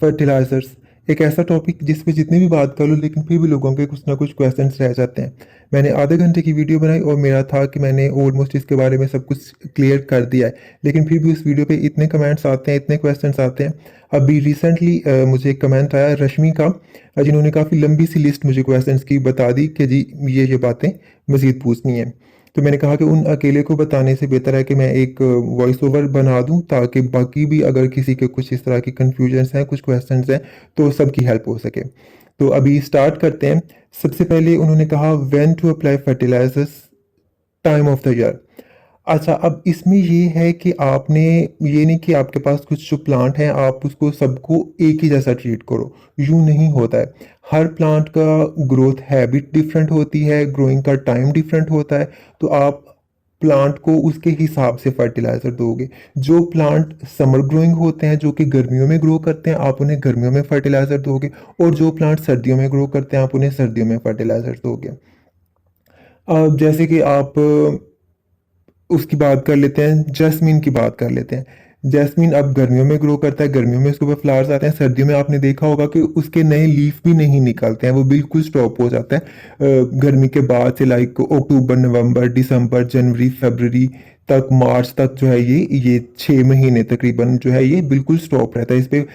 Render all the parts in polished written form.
Fertilisers एक ऐसा topic जिस पे जितनी भी बात कर लो लेकिन फिर भी लोगों के कुछ ना कुछ क्वेश्चंस रह जाते हैं। मैंने आधे घंटे की वीडियो बनाई और मेरा था कि मैंने ऑलमोस्ट इसके बारे में सब कुछ क्लियर कर दिया है, लेकिन फिर भी उस वीडियो पे इतने कमेंट्स आते हैं, इतने क्वेश्चंस आते हैं। अभी रिसेंटली मुझे एक कमेंट आया रश्मि का, जिन्होंने काफ़ी लंबी सी लिस्ट मुझे क्वेश्चंस की बता दी कि जी ये बातें मज़ीद पूछनी है। तो मैंने कहा कि उन अकेले को बताने से बेहतर है कि मैं एक वॉइस ओवर बना दूं, ताकि बाकी भी अगर किसी के कुछ इस तरह की कन्फ्यूजन्स हैं, कुछ क्वेश्चंस हैं, तो सबकी हेल्प हो सके। तो अभी स्टार्ट करते हैं। सबसे पहले उन्होंने कहा when to apply fertilisers, time of the year. अच्छा, अब इसमें ये है कि आपने ये नहीं कि आपके पास कुछ जो प्लांट हैं आप उसको सबको एक ही जैसा ट्रीट करो, यूँ नहीं होता है। हर प्लांट का ग्रोथ हैबिट डिफरेंट होती है, ग्रोइंग का टाइम डिफरेंट होता है, तो आप प्लांट को उसके हिसाब से फर्टिलाइज़र दोगे। जो प्लांट समर ग्रोइंग होते हैं, जो कि गर्मियों में ग्रो करते हैं, आप उन्हें गर्मियों में फर्टिलाइज़र दोगे, और जो प्लांट सर्दियों में ग्रो करते हैं आप उन्हें सर्दियों में फर्टिलाइज़र दोगे। जैसे कि आप उसकी बात कर लेते हैं, जैस्मीन की बात कर लेते हैं। जैस्मीन अब गर्मियों में ग्रो करता है, गर्मियों में उसके ऊपर फ्लावर्स आते हैं, सर्दियों में आपने देखा होगा कि उसके नए लीफ भी नहीं निकलते हैं, वो बिल्कुल स्टॉप हो जाता है। गर्मी के बाद से लाइक अक्टूबर, नवंबर, दिसंबर, जनवरी, फरवरी तक, मार्च तक जो है ये 6 महीने तकरीबन जो है ये बिल्कुल स्टॉप रहता है, इस पे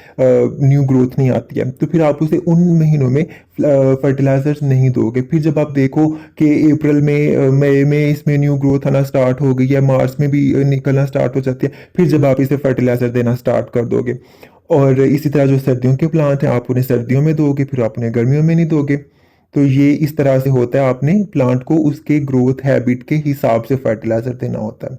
न्यू ग्रोथ नहीं आती है। तो फिर आप उसे उन महीनों में फर्टिलाइजर्स नहीं दोगे। फिर जब आप देखो कि अप्रैल में, मई में इसमें न्यू ग्रोथ आना स्टार्ट हो गई है, मार्च में भी निकलना स्टार्ट हो जाती है, फिर जब आप इसे फर्टिलाइजर देना स्टार्ट कर दोगे। और इसी तरह जो सर्दियों के प्लांट हैं आप उन्हें सर्दियों में दोगे, फिर आप उन्हें गर्मियों में नहीं दोगे। तो ये इस तरह से होता है, आपने प्लांट को उसके ग्रोथ हैबिट के हिसाब से फर्टिलाइजर देना होता है।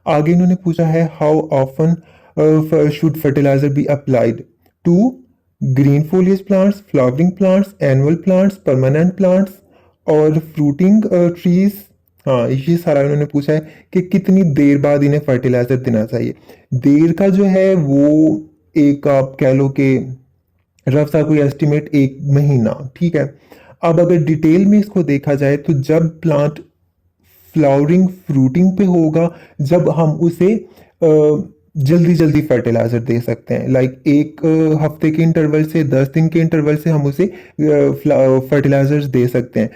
आगे इन्होंने पूछा है how often should fertiliser be applied to green foliage plants, flowering plants, annual plants, permanent plants और फ्रूटिंग ट्रीज। हाँ, ये सारा इन्होंने पूछा है कि कितनी देर बाद इन्हें फर्टिलाइजर देना चाहिए। देर का जो है वो एक आप कह लो कि रफ सा कोई एस्टिमेट 1 महीना, ठीक है। अब अगर डिटेल में इसको देखा जाए तो जब प्लांट फ्लावरिंग फ्रूटिंग पे होगा, जब हम उसे जल्दी जल्दी फर्टिलाइजर दे सकते हैं, लाइक एक हफ्ते के इंटरवल से, 10 दिन के इंटरवल से हम उसे फर्टिलाइजर्स दे सकते हैं।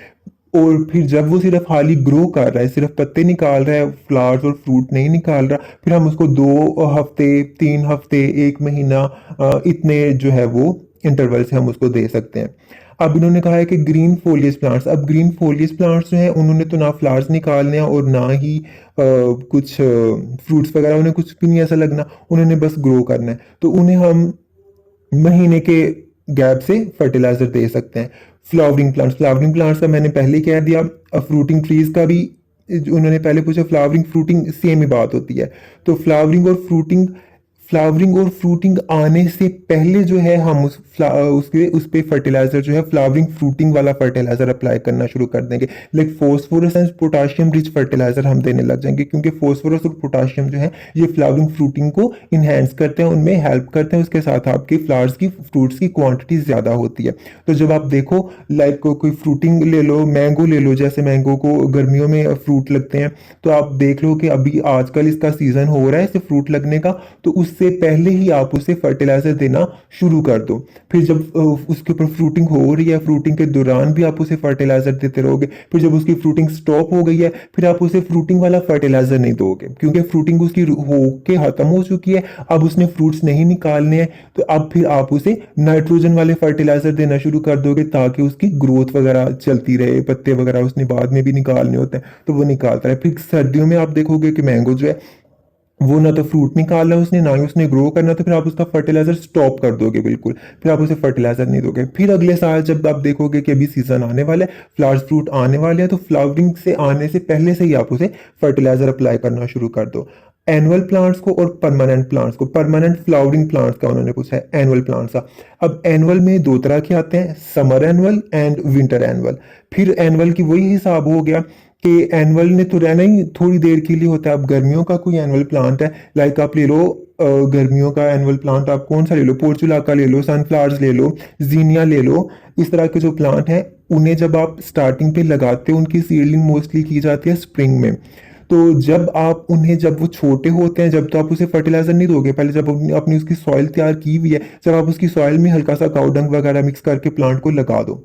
और फिर जब वो सिर्फ हाली ग्रो कर रहा है, सिर्फ पत्ते निकाल रहा है, फ्लावर्स और फ्रूट नहीं निकाल रहा, फिर हम उसको 2 हफ्ते, 3 हफ्ते, 1 महीना, इतने जो है वो इंटरवल से हम उसको दे सकते हैं। अब इन्होंने कहा है कि ग्रीन फोलियज प्लांट्स, अब ग्रीन फोलियज प्लांट्स जो हैं उन्होंने तो ना फ्लावर्स निकालने हैं और ना ही कुछ फ्रूट्स वगैरह, उन्हें कुछ भी नहीं ऐसा लगना, उन्होंने बस ग्रो करना है, तो उन्हें हम महीने के गैप से फर्टिलाइजर दे सकते हैं। फ्लावरिंग प्लांट्स का मैंने पहले कह दिया। फ्रूटिंग ट्रीज का भी उन्होंने पहले पूछा, फ्लावरिंग फ्रूटिंग सेम ही बात होती है। तो फ्लावरिंग और फ्रूटिंग आने से पहले जो है हम उस पे फर्टिलाइजर जो है फ्लावरिंग फ्रूटिंग वाला फर्टिलाइजर अप्लाई करना शुरू कर देंगे। Like phosphorus and potassium rich fertiliser हम देने लग जाएंगे, क्योंकि फॉस्फोरस और पोटाशियम जो है ये फ्लावरिंग फ्रूटिंग को इन्हेंस करते हैं, उनमें हेल्प करते हैं, उसके साथ आपके फ्लावर्स की, फ्रूट्स की क्वांटिटी ज़्यादा होती है। तो जब आप देखो लाइक कोई फ्रूटिंग ले लो, मैंगो ले लो, जैसे मैंगो को गर्मियों में फ्रूट लगते हैं, तो आप देख लो कि अभी आजकल इसका सीजन हो रहा है इसे फ्रूट लगने का, तो उससे पहले ही आप उसे फर्टिलाइजर देना शुरू कर दो। फिर जब उसके ऊपर फ्रूटिंग हो रही है, फ्रूटिंग के दौरान भी आप उसे फर्टिलाइजर देते रहोगे। फिर जब उसकी फ्रूटिंग स्टॉप हो गई है, फिर आप उसे फ्रूटिंग वाला फर्टिलाइजर नहीं दोगे, क्योंकि फ्रूटिंग उसकी हो के खत्म हो चुकी है, अब उसने फ्रूट्स नहीं निकालने हैं, तो अब फिर आप उसे नाइट्रोजन वाले फर्टिलाइजर देना शुरू कर दोगे, ताकि उसकी ग्रोथ वगैरह चलती रहे, पत्ते वगैरह उसने बाद में भी निकालने होते हैं तो वो निकालता है। फिर सर्दियों में आप देखोगे कि मैंगो जो है वो ना तो फ्रूट निकालना है उसने, ना ही उसने ग्रो करना, तो फिर आप उसका फर्टिलाइजर स्टॉप कर दोगे बिल्कुल, फिर आप उसे फर्टिलाइजर नहीं दोगे। फिर अगले साल जब आप देखोगे कि अभी सीजन आने वाला है, फ्लावर्स फ्रूट आने वाले हैं, तो फ्लावरिंग से आने से पहले से ही आप उसे फर्टिलाइजर अप्लाई करना शुरू कर दो। एनुअल प्लांट्स को और परमानेंट प्लांट्स को, परमानेंट फ्लावरिंग प्लांट्स का उन्होंने पूछा है, एनुअल प्लांट्स का। अब एनुअल में दो तरह के आते हैं, summer annual and winter annual. फिर एनुअल की वही हिसाब हो गया कि एनुअल ने तो रहना ही थोड़ी देर के लिए होता है। अब गर्मियों का कोई एनुअल प्लांट है, लाइक आप ले लो गर्मियों का एनुअल प्लांट, आप कौन सा ले लो, पोर्चुला का ले लो, सनफ्लावर्स ले लो, जीनिया ले लो, इस तरह के जो प्लांट हैं उन्हें जब आप स्टार्टिंग पे लगाते हो, उनकी सीडलिंग मोस्टली की जाती है स्प्रिंग में। तो जब आप उन्हें, जब वो छोटे होते हैं, जब तो आप उसे फर्टिलाइजर नहीं दोगे, पहले जब अपनी उसकी सॉइल तैयार की हुई है, जब आप उसकी सॉइल में हल्का सा काउ डंग वगैरह मिक्स करके प्लांट को लगा दो।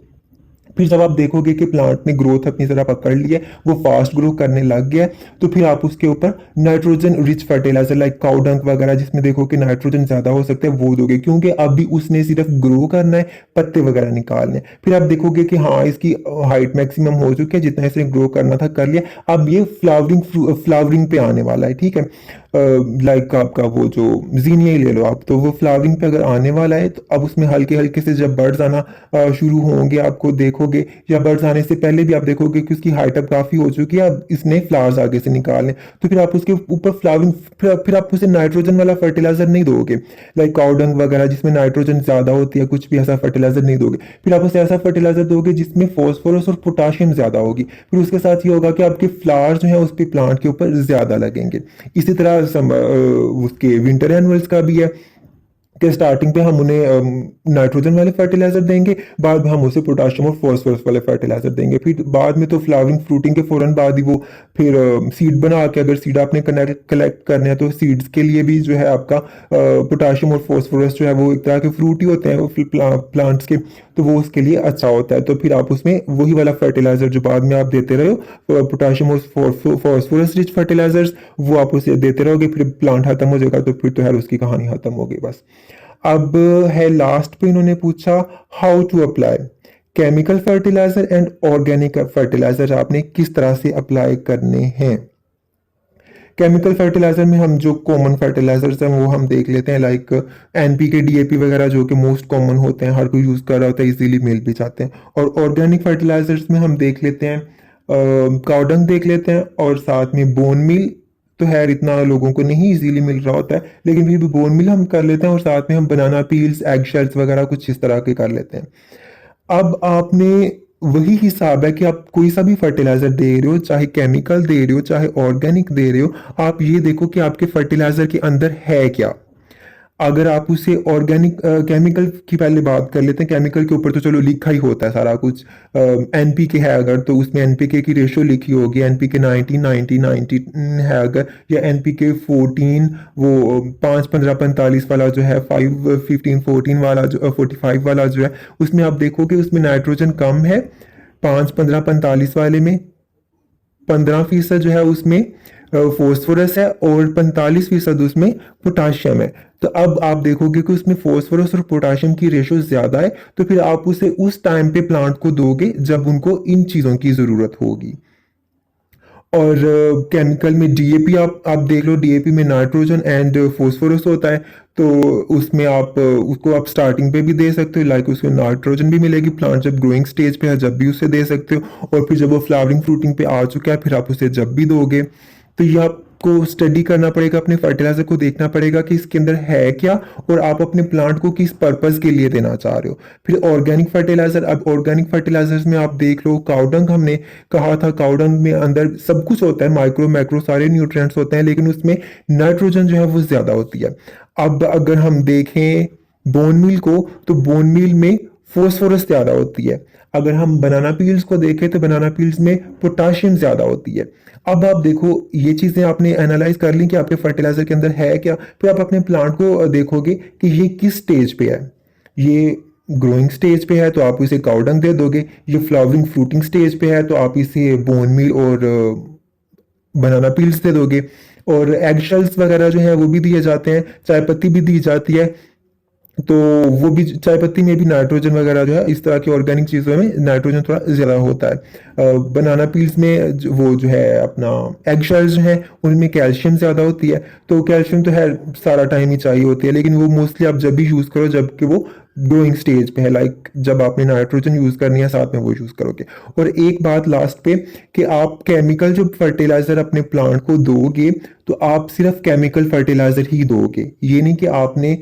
फिर जब आप देखोगे कि प्लांट ने ग्रोथ अपनी तरह पकड़ ली है, वो फास्ट ग्रो करने लग गया है, तो फिर आप उसके ऊपर nitrogen rich fertiliser like cow dung वगैरह, जिसमें देखो कि नाइट्रोजन ज्यादा हो सकता है, वो दोगे, क्योंकि अभी उसने सिर्फ ग्रो करना है, पत्ते वगैरह निकालने हैं। फिर आप देखोगे कि हाँ, इसकी हाइट मैक्सिमम हो चुकी है, जितना इसने ग्रो करना था कर लिया, अब ये फ्लावरिंग पे आने वाला है, ठीक है। लाइक आपका वो जो जीनिया ही ले लो आप, तो वो फ्लावरिंग पे अगर आने वाला है, तो अब उसमें हल्के हल्के से जब बर्ड्स आना शुरू होंगे, आपको देखोगे, या बर्ड्स आने से पहले भी आप देखोगे कि उसकी हाइट अब काफी हो चुकी है, अब इसने फ्लावर्स आगे से निकालने, तो फिर आप उसके ऊपर फ्लावरिंग, फिर आप उसे नाइट्रोजन वाला फर्टिलाइजर नहीं दोगे, लाइक काउडंग वगैरह जिसमें नाइट्रोजन ज्यादा होती है, कुछ भी ऐसा फर्टिलाइजर नहीं दोगे। फिर आप उसे ऐसा फर्टिलाइजर दोगे जिसमें फॉस्फोरस और पोटाशियम ज्यादा होगी, फिर उसके साथ ये होगा कि आपके फ्लावर्स जो है उस पे प्लांट के ऊपर ज्यादा लगेंगे। इसी तरह उसके विंटर एनुअल्स का भी है कि स्टार्टिंग पे हम उन्हें नाइट्रोजन वाले फर्टिलाइजर देंगे, बाद में हम उसे पोटाशियम और फॉस्फोरस वाले फर्टिलाइजर देंगे, फिर बाद में तो फ्लावरिंग फ्रूटिंग के फौरन बाद ही वो फिर सीड बना के, अगर सीड आपने कलेक्ट करने हैं, तो सीड्स के लिए भी जो है आपका पोटाशियम और फॉस्फोरस जो है वो एक तरह के फ्रूट ही होते हैं वो प्लांट्स के, तो वो उसके लिए अच्छा होता है। तो फिर आप उसमें वही वाला फर्टिलाइजर जो बाद में आप देते रहो, पोटाशियम और फॉस्फोरस रिच फर्टिलाइजर्स, वो आप उसे देते रहोगे, फिर प्लांट खत्म हो जाएगा, तो फिर तो यार उसकी कहानी खत्म हो गई बस। अब है लास्ट पे इन्होंने पूछा how to apply chemical fertiliser and organic fertiliser, आपने किस तरह से अप्लाई करने हैं। केमिकल फर्टिलाइजर में हम जो कॉमन फर्टिलाइजर्स हैं वो हम देख लेते हैं, लाइक एनपीके डीएपी वगैरह, जो कि मोस्ट कॉमन होते हैं, हर कोई यूज कर रहा होता है, इजीली मिल भी जाते हैं। और ऑर्गेनिक फर्टिलाइजर्स में हम देख लेते हैं काउडंग देख लेते हैं, और साथ में बोन मील, तो है इतना लोगों को नहीं इजीली मिल रहा होता है, लेकिन फिर भी बोन मील हम कर लेते हैं, और साथ में हम बनाना पील्स, एग शेल्स वगैरह कुछ इस तरह के कर लेते हैं। अब आपने वही हिसाब है कि आप कोई सा भी फर्टिलाइजर दे रहे हो, चाहे केमिकल दे रहे हो चाहे ऑर्गेनिक दे रहे हो, आप ये देखो कि आपके फर्टिलाइजर के अंदर है क्या। अगर आप उसे ऑर्गेनिक केमिकल की पहले बात कर लेते हैं, केमिकल के ऊपर तो चलो लिखा ही होता है सारा कुछ, एनपीके है अगर तो उसमें एनपीके की रेशियो लिखी होगी, एनपीके 90 है अगर, या एनपीके 14, वो 5 15 45 वाला जो है, 5 15 14 वाला जो 45 वाला जो है, उसमें आप देखोगे उसमें नाइट्रोजन कम है, 5 15 45 वाले में 15% जो है उसमें फॉस्फोरस है, और 45% उसमें पोटाशियम है। तो अब आप देखोगे कि उसमें फॉस्फोरस और पोटाशियम की रेशियो ज्यादा है, तो फिर आप उसे उस टाइम पे प्लांट को दोगे जब उनको इन चीजों की जरूरत होगी। और केमिकल में डीएपी आप देख लो, डीएपी में नाइट्रोजन एंड फॉस्फोरस होता है, तो उसमें आप उसको आप स्टार्टिंग पे भी दे सकते हो, लाइक उसको नाइट्रोजन भी मिलेगी, प्लांट जब ग्रोइंग स्टेज पे है जब भी उसे दे सकते हो, और फिर जब वो फ्लावरिंग फ्रूटिंग पे आ चुका है फिर आप उसे जब भी दोगे। तो ये आपको स्टडी करना पड़ेगा, अपने फर्टिलाइजर को देखना पड़ेगा कि इसके अंदर है क्या, और आप अपने प्लांट को किस पर्पज के लिए देना चाह रहे हो। फिर ऑर्गेनिक फर्टिलाइजर, अब ऑर्गेनिक फर्टिलाइजर्स में आप देख लो, काउडंग हमने कहा था, काउडंग में अंदर सब कुछ होता है, माइक्रो मैक्रो सारे न्यूट्रिएंट्स होते हैं, लेकिन उसमें नाइट्रोजन जो है वो ज्यादा होती है। अब अगर हम देखें बोन मील को, तो बोन मील में फॉस्फोरस ज्यादा होती है। अगर हम बनाना पील्स को देखें तो बनाना पील्स में पोटाशियम ज्यादा होती है। अब आप देखो, ये चीजें आपने एनालाइज कर ली कि आपके फर्टिलाइजर के अंदर है क्या, फिर आप अपने प्लांट को देखोगे कि ये किस स्टेज पे है। ये ग्रोइंग स्टेज पे है तो आप इसे काउडंग दे दोगे, ये फ्लावरिंग फ्रूटिंग स्टेज पे है तो आप इसे बोन मील और बनाना पील्स दे दोगे। और एग शेल्स वगैरह जो है वो भी दिए जाते हैं, चाय पत्ती भी दी जाती है, तो वो भी चाय पत्ती में भी नाइट्रोजन वगैरह जो है, इस तरह की ऑर्गेनिक चीज़ों में नाइट्रोजन थोड़ा ज़्यादा होता है। बनाना पील्स में वो जो है अपना एग शेल्स जो है उनमें कैल्शियम ज़्यादा होती है, तो कैल्शियम तो है सारा टाइम ही चाहिए होती है, लेकिन वो मोस्टली आप जब भी यूज़ करो जबकि वो ग्रोइंग स्टेज पे है, लाइक जब आपने नाइट्रोजन यूज़ करनी है साथ में वो यूज़ करोगे। और एक बात लास्ट पे कि आप केमिकल जो फर्टिलाइज़र अपने प्लांट को दोगे तो आप सिर्फ केमिकल फर्टिलाइज़र ही दोगे, ये नहीं कि आपने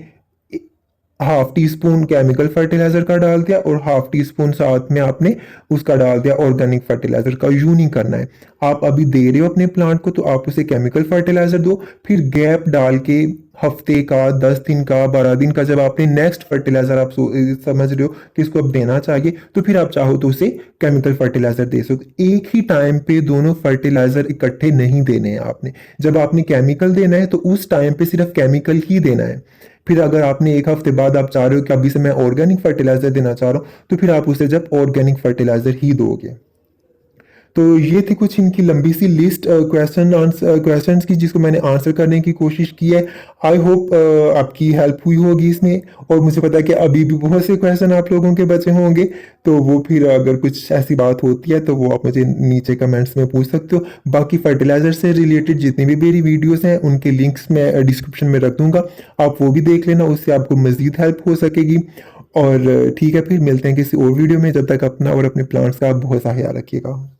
half teaspoon chemical fertiliser का डाल दिया और हाफ टी स्पून साथ में आपने उसका डाल दिया ऑर्गेनिक फर्टिलाइजर का। यूं नहीं करना है, आप अभी दे रहे हो अपने प्लांट को तो आप उसे केमिकल फर्टिलाइजर दो, फिर गैप डाल के हफ्ते का, 10 दिन का, 12 दिन का, जब आपने नेक्स्ट फर्टिलाइज़र आप समझ रहे हो कि इसको अब देना चाहिए, तो फिर आप चाहो तो उसे केमिकल फर्टिलाइज़र दे सकते हो। एक ही टाइम पे दोनों फर्टिलाइज़र इकट्ठे नहीं देने हैं आपने। जब आपने केमिकल देना है तो उस टाइम पे सिर्फ केमिकल ही देना है। फिर अगर आपने 1 हफ्ते बाद आप चाह रहे हो कि अभी से मैं ऑर्गेनिक फर्टिलाइज़र देना चाह रहा हूँ, तो फिर आप उसे जब ऑर्गेनिक फर्टिलाइज़र ही दोगे। तो ये थी कुछ इनकी लंबी सी लिस्ट क्वेश्चंस की, जिसको मैंने आंसर करने की कोशिश की है। आई होप आपकी हेल्प हुई होगी इसमें, और मुझे पता है कि अभी भी बहुत से क्वेश्चन आप लोगों के बचे होंगे, तो वो फिर अगर कुछ ऐसी बात होती है तो वो आप मुझे नीचे कमेंट्स में पूछ सकते हो। बाकी फर्टिलाइज़र से रिलेटेड जितनी भी मेरी वीडियोज़ हैं उनके लिंक्स मैं डिस्क्रिप्शन में रख दूँगा, आप वो भी देख लेना, उससे आपको मज़ीद हेल्प हो सकेगी। और ठीक है, फिर मिलते हैं किसी और वीडियो में। जब तक अपना और अपने प्लांट्स का आप बहुत सा ख्याल रखिएगा।